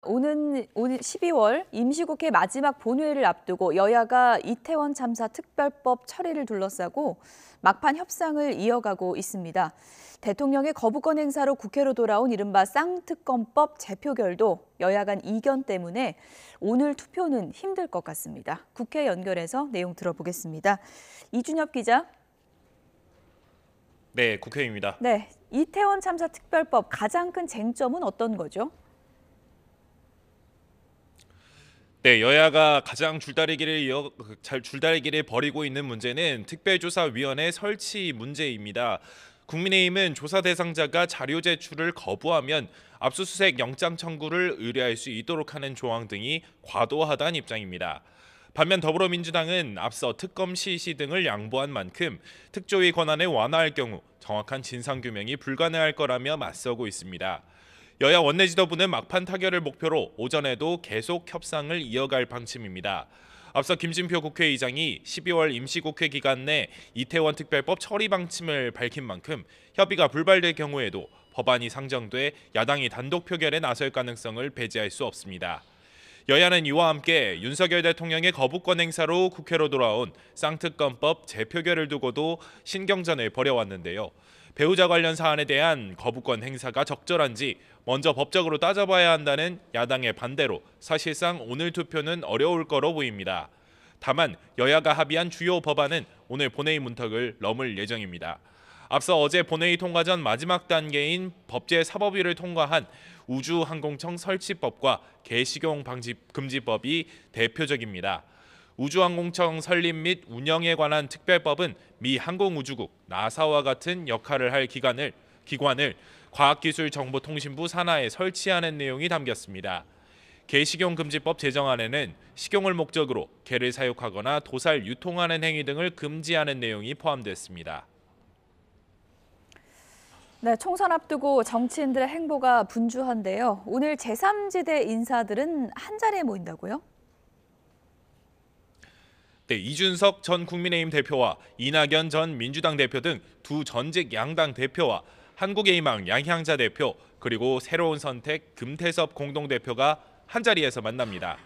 오는 12월 임시국회 마지막 본회의를 앞두고 여야가 이태원 참사 특별법 처리를 둘러싸고 막판 협상을 이어가고 있습니다. 대통령의 거부권 행사로 국회로 돌아온 이른바 쌍특검법 재표결도 여야 간 이견 때문에 오늘 투표는 힘들 것 같습니다. 국회 연결해서 내용 들어보겠습니다. 이준엽 기자. 네, 국회입니다. 네, 이태원 참사 특별법 가장 큰 쟁점은 어떤 거죠? 네, 여야가 가장 줄다리기를 벌이고 있는 문제는 특별조사위원회 설치 문제입니다. 국민의힘은 조사 대상자가 자료 제출을 거부하면 압수수색 영장 청구를 의뢰할 수 있도록 하는 조항 등이 과도하다는 입장입니다. 반면 더불어민주당은 앞서 특검 실시 등을 양보한 만큼 특조위 권한을 완화할 경우 정확한 진상규명이 불가능할 거라며 맞서고 있습니다. 여야 원내 지도부는 막판 타결을 목표로 오전에도 계속 협상을 이어갈 방침입니다. 앞서 김진표 국회의장이 12월 임시국회 기간 내 이태원 특별법 처리 방침을 밝힌 만큼 협의가 불발될 경우에도 법안이 상정돼 야당이 단독 표결에 나설 가능성을 배제할 수 없습니다. 여야는 이와 함께 윤석열 대통령의 거부권 행사로 국회로 돌아온 쌍특검법 재표결을 두고도 신경전을 벌여왔는데요. 배우자 관련 사안에 대한 거부권 행사가 적절한지 먼저 법적으로 따져봐야 한다는 야당의 반대로 사실상 오늘 투표는 어려울 거로 보입니다. 다만 여야가 합의한 주요 법안은 오늘 본회의 문턱을 넘을 예정입니다. 앞서 어제 본회의 통과 전 마지막 단계인 법제사법위를 통과한 우주항공청 설치법과 개식용 금지법이 대표적입니다. 우주항공청 설립 및 운영에 관한 특별법은 미 항공우주국 나사와 같은 역할을 할 기관을 과학기술정보통신부 산하에 설치하는 내용이 담겼습니다. 개식용 금지법 제정안에는 식용을 목적으로 개를 사육하거나 도살 유통하는 행위 등을 금지하는 내용이 포함됐습니다. 네, 총선 앞두고 정치인들의 행보가 분주한데요. 오늘 제3지대 인사들은 한자리에 모인다고요? 네, 이준석 전 국민의힘 대표와 이낙연 전 민주당 대표 등 두 전직 양당 대표와 한국의 희망 양향자 대표 그리고 새로운 선택 금태섭 공동대표가 한자리에서 만납니다.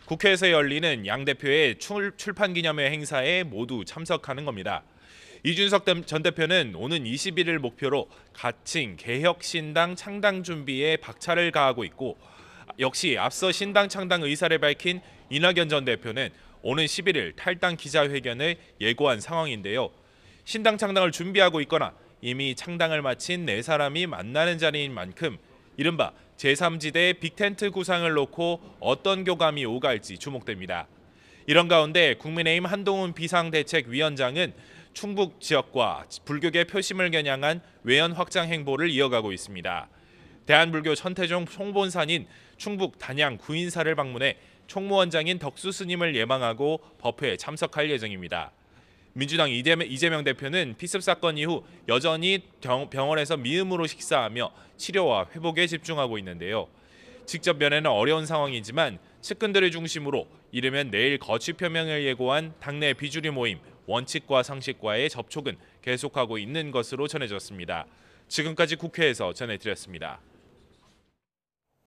국회에서 열리는 양 대표의 출판기념회 행사에 모두 참석하는 겁니다. 이준석 전 대표는 오는 21일 목표로 가칭 개혁신당 창당 준비에 박차를 가하고 있고 역시 앞서 신당 창당 의사를 밝힌 이낙연 전 대표는 오는 11일 탈당 기자회견을 예고한 상황인데요. 신당 창당을 준비하고 있거나 이미 창당을 마친 네 사람이 만나는 자리인 만큼 이른바 제3지대의 빅텐트 구상을 놓고 어떤 교감이 오갈지 주목됩니다. 이런 가운데 국민의힘 한동훈 비상대책위원장은 충북 지역과 불교계 표심을 겨냥한 외연 확장 행보를 이어가고 있습니다. 대한불교 천태종 총본산인 충북 단양 구인사를 방문해 총무원장인 덕수 스님을 예방하고 법회에 참석할 예정입니다. 민주당 이재명 대표는 피습 사건 이후 여전히 병원에서 미음으로 식사하며 치료와 회복에 집중하고 있는데요. 직접 면회는 어려운 상황이지만 측근들을 중심으로 이르면 내일 거취 표명을 예고한 당내 비주류 모임 원칙과 상식과의 접촉은 계속하고 있는 것으로 전해졌습니다. 지금까지 국회에서 전해드렸습니다.